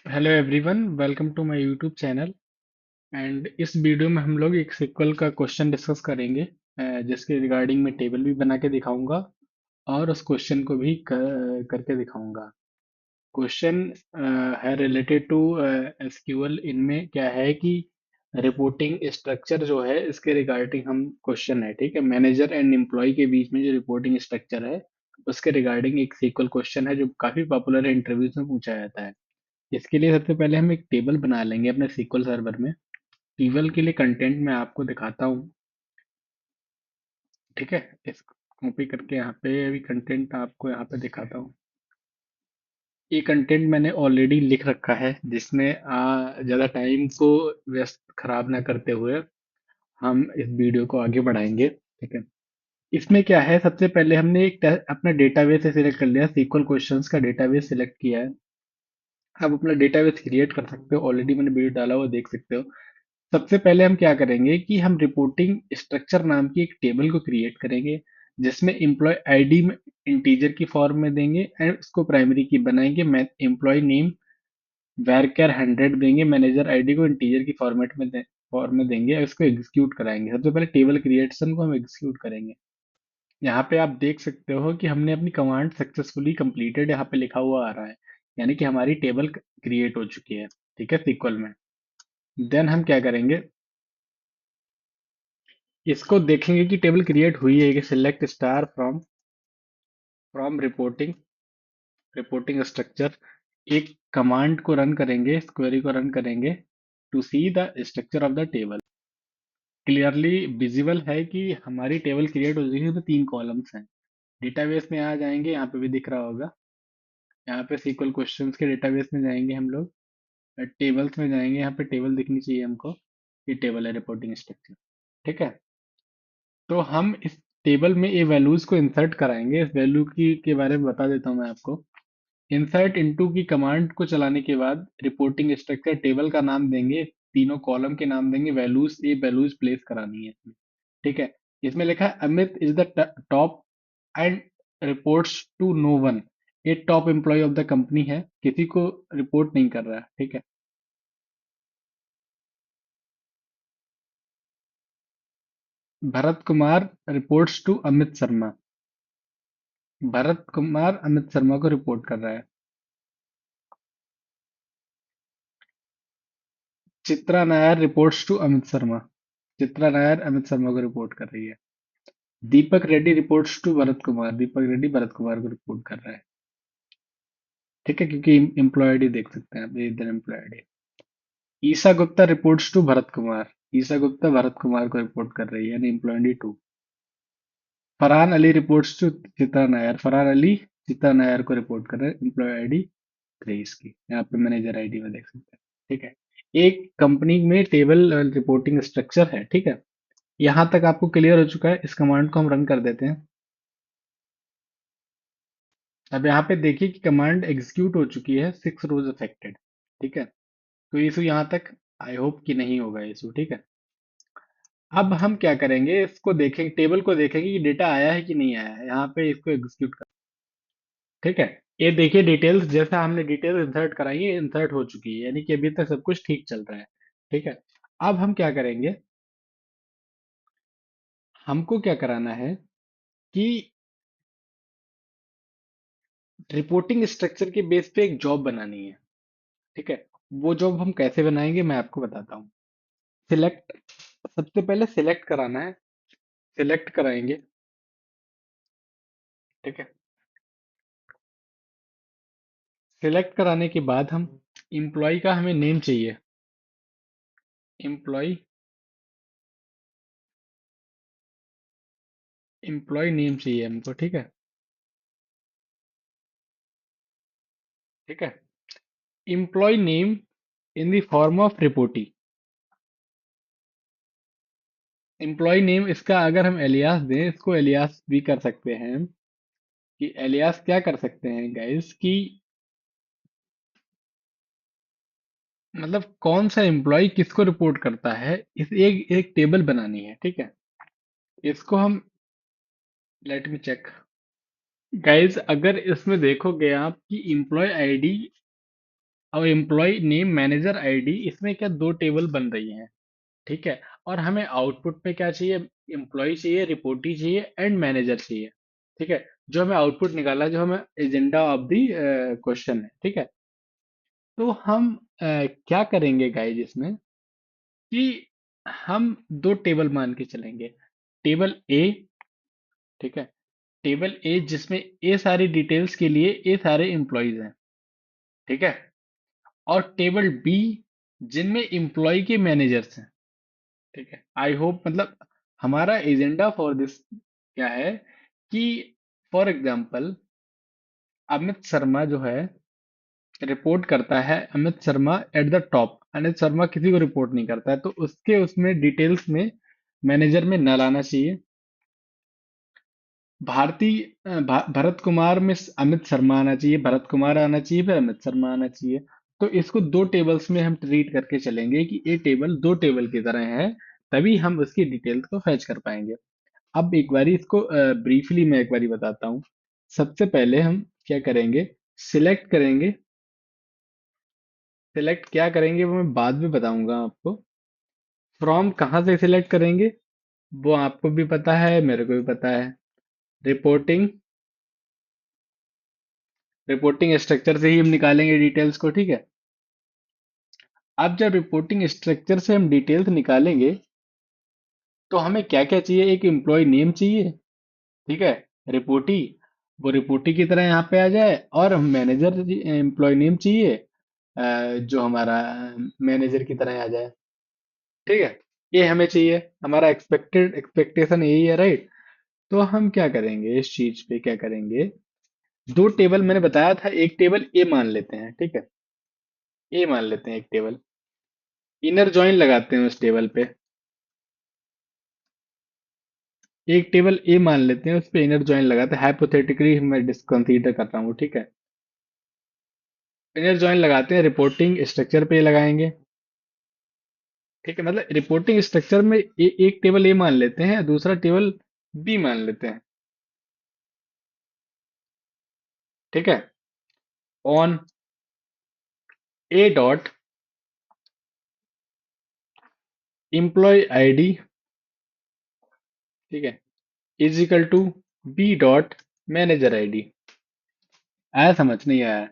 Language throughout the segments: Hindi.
Hello everyone, welcome to my YouTube channel. And इस वीडियो में हम लोग एक सिक्वल का क्वेश्चन डिस्कस करेंगे, जिसके रिगार्डिंग मैं टेबल भी बना के दिखाऊंगा और उस क्वेश्चन को भी करके दिखाऊंगा। क्वेश्चन है रिलेटेड टू एसक्यूएल। इनमें क्या है कि रिपोर्टिंग स्ट्रक्चर जो है इसके रिगार्डिंग हम क्वेश्चन है, ठीक है। मैनेजर एंड एम्प्लॉय के बीच में जो रिपोर्टिंग स्ट्रक्चर है उसके रिगार्डिंग एक सीक्वल क्वेश्चन है जो काफी पॉपुलर है, इंटरव्यूज में पूछा जाता है। इसके लिए सबसे पहले हम एक टेबल बना लेंगे अपने SQL सर्वर में। टेबल के लिए कंटेंट मैं आपको दिखाता हूँ, ठीक है। इस कॉपी करके यहाँ पे अभी कंटेंट आपको यहाँ पे दिखाता हूँ। ये कंटेंट मैंने ऑलरेडी लिख रखा है, जिसमें ज़्यादा टाइम को व्यस्त खराब ना करते हुए हम इस वीडियो को आगे बढ़ाएंगे, ठीक है। इसमें क्या है, सबसे पहले हमने अपना डेटाबेस सिलेक्ट कर लिया, SQL क्वेश्चंस का डेटाबेस सिलेक्ट किया है। आप अपना डेटाबेस क्रिएट कर सकते हो, ऑलरेडी मैंने वीडियो डाला हुआ देख सकते हो। सबसे पहले हम क्या करेंगे कि हम रिपोर्टिंग स्ट्रक्चर नाम की एक टेबल को क्रिएट करेंगे, जिसमें एम्प्लॉय आईडी में इंटीजर की फॉर्म में देंगे एंड उसको प्राइमरी की बनाएंगे। एम्प्लॉय नेम varchar 100 देंगे, मैनेजर आईडी को इंटीजर की फॉर्म में देंगे और इसको एग्जीक्यूट कराएंगे। सबसे पहले टेबल क्रिएशन को हम एग्जीक्यूट करेंगे। यहाँ पे आप देख सकते हो कि हमने अपनी कमांड सक्सेसफुली कंप्लीटेड यहाँ पे लिखा हुआ आ रहा है, यानी कि हमारी टेबल क्रिएट हो चुकी है, ठीक है, SQL में। देन हम क्या करेंगे, इसको देखेंगे कि टेबल क्रिएट हुई है कि select star from from reporting reporting structure. एक कमांड को रन करेंगे, इस क्वेरी को रन करेंगे to see the structure of the table. Clearly visible है कि हमारी टेबल क्रिएट हो चुकी है, तो 3 कॉलम्स हैं। डेटाबेस में आ जाएंगे, यहाँ पे भी दिख रहा होगा। यहाँ पे SQL क्वेश्चंस के डेटाबेस में जाएंगे हम लोग, टेबल्स में जाएंगे, यहाँ पे टेबल दिखनी चाहिए हमको। ये टेबल है रिपोर्टिंग स्ट्रक्चर, ठीक है। तो हम इस टेबल में ये वैल्यूज को इंसर्ट कराएंगे। इस वैल्यू की के बारे में बता देता हूँ मैं आपको। इंसर्ट इनटू की कमांड को चलाने के बाद रिपोर्टिंग स्ट्रक्चर टेबल का नाम देंगे, तीनों कॉलम के नाम देंगे, वैल्यूज, ये वैल्यूज प्लेस करानी है इसमें, ठीक है। इसमें लिखा है Amit is the top and reports to no one. ये top employee of the company है, किसी को रिपोर्ट नहीं कर रहा है, ठीक है। Bharat Kumar reports to Amit Sharma. भरत कुमार अमित शर्मा को रिपोर्ट कर रहा है। Chitra Nair reports to Amit Sharma. चित्रा नायर अमित शर्मा को रिपोर्ट कर रही है। Deepak Reddy reports to Bharat Kumar. दीपक रेड्डी भरत कुमार को रिपोर्ट कर रहा है, ठीक है, क्योंकि एम्प्लॉय आईडी देख सकते हैं आप, ये इधर employee ID. Isha Gupta reports to Bharat Kumar. Isha Gupta Bharat Kumar को रिपोर्ट कर रही है, यानी employee ID 2। Farhan Ali reports to Chitra Nair. Farhan Ali Chitra Nair को रिपोर्ट कर रहे हैं, एम्प्लॉय आईडी 3 इसकी, यहाँ पे मैनेजर आईडी में देख सकते हैं, ठीक है। एक कंपनी में टेबल रिपोर्टिंग स्ट्रक्चर है, ठीक है। यहाँ तक आपको क्लियर हो चुका है। इस कमांड को हम रन कर देते हैं। अब यहाँ पे देखिए कि कमांड एग्जीक्यूट हो चुकी है, 6 रोज अफेक्टेड, ठीक है। तो इशू यहाँ तक आई होप कि नहीं होगा इशू, ठीक है। अब हम क्या करेंगे, इसको देखेंगे, टेबल को देखेंगे कि डेटा आया है कि नहीं आया है। यहाँ पे इसको एग्जीक्यूट कर, ठीक है। ये देखिए डिटेल्स, जैसा हमने डिटेल्स इंसर्ट कराई है, इंसर्ट हो चुकी है, यानी कि अभी तक सब कुछ ठीक चल रहा है, ठीक है। अब हम क्या करेंगे, हमको क्या कराना है कि रिपोर्टिंग स्ट्रक्चर के बेस पे एक जॉब बनानी है, ठीक है। वो जॉब हम कैसे बनाएंगे मैं आपको बताता हूँ। सिलेक्ट, सबसे पहले सिलेक्ट कराना है, सिलेक्ट कराएंगे, ठीक है। सिलेक्ट कराने के बाद हम एम्प्लॉय का हमें नेम चाहिए, एम्प्लॉय एम्प्लॉय नेम चाहिए हमको, ठीक है, ठीक है। Employee name in the form of reportee. Employee name इसका अगर हम एलियास दें, इसको एलियास भी कर सकते हैं हम, कि एलियास क्या कर सकते हैं गाइस कि मतलब कौन सा एम्प्लॉय किसको रिपोर्ट करता है, इस एक एक टेबल बनानी है, ठीक है। इसको हम, लेट मी चेक गाइस, अगर इसमें देखोगे आप कि एम्प्लॉय आईडी और एम्प्लॉय नेम मैनेजर आईडी, इसमें क्या दो टेबल बन रही हैं। ठीक है। और हमें आउटपुट में क्या चाहिए? एम्प्लॉय चाहिए, रिपोर्टी चाहिए एंड मैनेजर चाहिए। ठीक है। जो हमें आउटपुट निकाला, जो हमें एजेंडा ऑफ द क्वेश्चन है। ठीक है। तो हम क्या करेंगे गाइज इसमें कि हम दो टेबल मान के चलेंगे। टेबल ए, ठीक है, टेबल ए जिसमें ए सारी डिटेल्स के लिए ए सारे एम्प्लॉयज हैं। ठीक है। और टेबल बी जिनमें एम्प्लॉय के मैनेजर्स हैं। ठीक है। आई होप मतलब हमारा एजेंडा फॉर दिस क्या है कि फॉर एग्जाम्पल अमित शर्मा जो है रिपोर्ट करता है, Amit Sharma at the top, Amit Sharma किसी को रिपोर्ट नहीं करता है, तो उसके उसमें डिटेल्स में मैनेजर में न लाना चाहिए। भरत कुमार में अमित शर्मा आना चाहिए, भरत कुमार आना चाहिए, फिर अमित शर्मा आना चाहिए। तो इसको दो टेबल्स में हम ट्रीट करके चलेंगे कि ये टेबल दो टेबल की तरह है, तभी हम उसकी डिटेल्स को फैच कर पाएंगे। अब एक बारी इसको ब्रीफली मैं एक बारी बताता हूँ। सबसे पहले हम क्या करेंगे? सिलेक्ट करेंगे। सिलेक्ट क्या करेंगे वो मैं बाद में बताऊंगा आपको। फ्रॉम कहाँ से सिलेक्ट करेंगे वो आपको भी पता है, मेरे को भी पता है। रिपोर्टिंग, रिपोर्टिंग स्ट्रक्चर से ही हम निकालेंगे डिटेल्स को। ठीक है। अब जब रिपोर्टिंग स्ट्रक्चर से हम डिटेल्स निकालेंगे तो हमें क्या क्या चाहिए? एक एम्प्लॉय नेम चाहिए। ठीक है। रिपोर्टी, वो रिपोर्टी की तरह यहाँ पे आ जाए। और मैनेजर एम्प्लॉय नेम चाहिए, जो हमारा मैनेजर की तरह आ जाए। ठीक है। ये हमें चाहिए, हमारा एक्सपेक्टेशन यही है, राइट? तो हम क्या करेंगे, इस चीज पे क्या करेंगे? दो टेबल मैंने बताया था, एक टेबल ए मान लेते हैं। ठीक है। ए मान लेते हैं एक टेबल। इनर जॉइन लगाते हैं उस टेबल पे। एक टेबल ए मान लेते हैं, उस पे इनर जॉइन लगाते हैं, हाइपोथेटिकली मैं डिसकंसीडर कर रहा हूँ। ठीक है। इनर जॉइन लगाते हैं, रिपोर्टिंग स्ट्रक्चर पे लगाएंगे। ठीक है। मतलब रिपोर्टिंग स्ट्रक्चर में एक टेबल ए मान लेते हैं, दूसरा टेबल बी मान लेते हैं। ठीक है। On A dot employee ID, ठीक है, is equal to B dot manager ID. आया समझ? नहीं आया?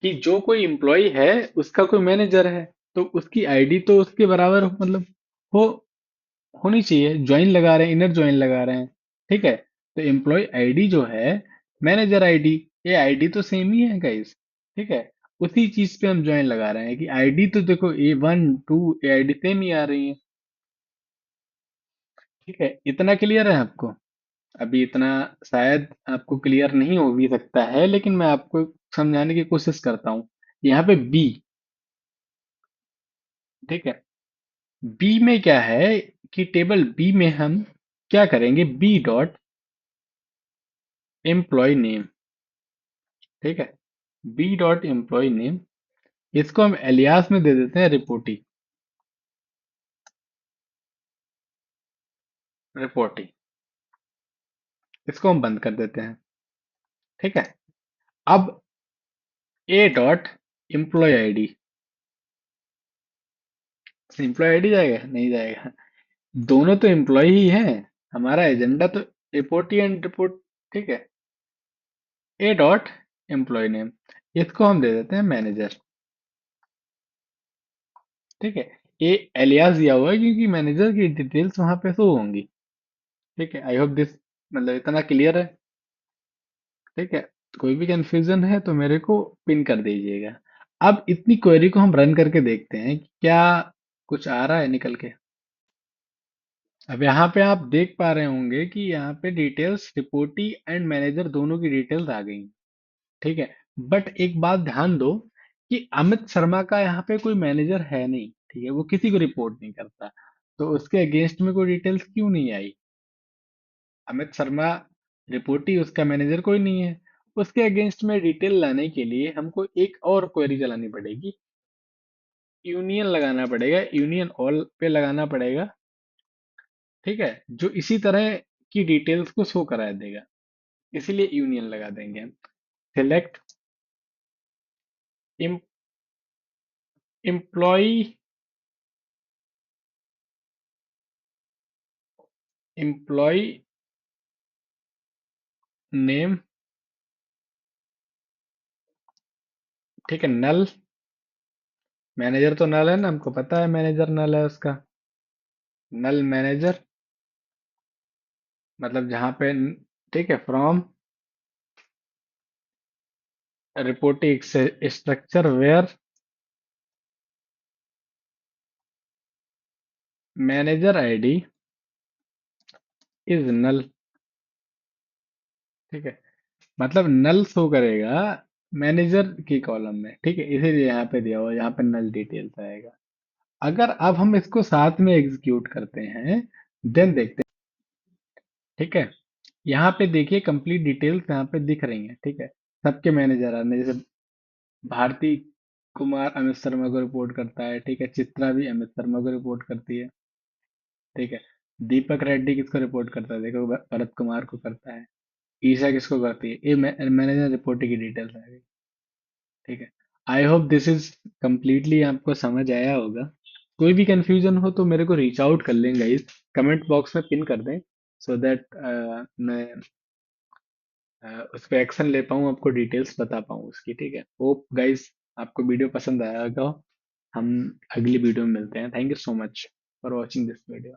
कि जो कोई एम्प्लॉय है उसका कोई मैनेजर है, तो उसकी आईडी तो उसके बराबर मतलब हो होनी चाहिए। ज्वाइन लगा रहे हैं, इनर ज्वाइन लगा रहे हैं। ठीक है। तो एम्प्लॉय आईडी जो है मैनेजर आईडी, ये आईडी तो सेम ही है गाइस। ठीक है। उसी चीज पे हम ज्वाइन लगा रहे हैं कि आईडी तो देखो A1 2 ए आईडी सेम ही आ रही है। ठीक है। इतना क्लियर है आपको? अभी इतना शायद आपको क्लियर नहीं हो भी सकता है, लेकिन मैं आपको समझाने की कोशिश करता हूँ। यहाँ पे बी, ठीक है, बी में क्या है कि टेबल बी में हम क्या करेंगे? B dot employee name. ठीक है। बी डॉट एम्प्लॉय नेम, इसको हम एलियास में दे देते हैं रिपोर्टी। रिपोर्टी, इसको हम बंद कर देते हैं। ठीक है। अब A dot employee ID, employee ID जाएगा? नहीं जाएगा। दोनों तो एम्प्लॉय ही हैं, हमारा एजेंडा तो रिपोर्टी एंड रिपोर्ट। ठीक है। ए डॉट एम्प्लॉय नेम, इसको हम दे देते हैं मैनेजर। ठीक है। ये एलियास दिया हुआ है क्योंकि मैनेजर की डिटेल्स वहां पे शो होंगी। ठीक है। आई होप दिस मतलब इतना क्लियर है। ठीक है। कोई भी कंफ्यूजन है तो मेरे को पिन कर दीजिएगा। अब इतनी क्वेरी को हम रन करके देखते हैं कि क्या कुछ आ रहा है निकल के। अब यहाँ पे आप देख पा रहे होंगे कि यहाँ पे डिटेल्स रिपोर्टी एंड मैनेजर दोनों की डिटेल्स आ गई। ठीक है। बट एक बात ध्यान दो कि अमित शर्मा का यहाँ पे कोई मैनेजर है नहीं। ठीक है। वो किसी को रिपोर्ट नहीं करता, तो उसके अगेंस्ट में कोई डिटेल्स क्यों नहीं आई? अमित शर्मा रिपोर्टी, उसका मैनेजर कोई नहीं है। उसके अगेंस्ट में डिटेल लाने के लिए हमको एक और क्वेरी चलानी पड़ेगी। यूनियन लगाना पड़ेगा, यूनियन ऑल पे लगाना पड़ेगा। ठीक है। जो इसी तरह की डिटेल्स को शो करा देगा, इसीलिए यूनियन लगा देंगे हम। सिलेक्ट एम्प्लॉय एम्प्लॉय नेम, ठीक है, नल। मैनेजर तो नल है ना, हमको पता है मैनेजर नल है उसका। नल मैनेजर, मतलब जहाँ पे ठीक है, from reporting structure where manager ID is null, ठीक है। मतलब नल शो करेगा मैनेजर की कॉलम में, ठीक है, इसीलिए यहाँ पे दिया हुआ, यहाँ पे नल डिटेल्स आएगा। अगर अब हम इसको साथ में एग्जीक्यूट करते हैं, देन देखते हैं, ठीक है। यहाँ पे देखिए कंप्लीट डिटेल्स यहाँ पे दिख रही हैं, ठीक है। सबके मैनेजर आने, जैसे भारती कुमार अमित शर्मा को रिपोर्ट करता है, ठीक है, चित्रा भी अमित शर्मा को रिपोर्ट करती है, ठीक है। दीपक रेड्डी किसको रिपोर्ट करता है, देखो भरत कुमार को करता है। ईशा किसको करती है, ये मैनेजर रिपोर्टिंग की डिटेल्स आ गई, ठीक है। I hope this is completely आपको समझ आया होगा। कोई भी कंफ्यूजन हो तो मेरे को रीच आउट कर लें गाइस, कमेंट बॉक्स में पिन कर दें, सो दैट मैं उस पर एक्शन ले पाऊँ, आपको डिटेल्स बता पाऊँ उसकी, ठीक है। होप गाइस आपको वीडियो पसंद आया होगा। हम अगली वीडियो में मिलते हैं। Thank you so much for watching this video.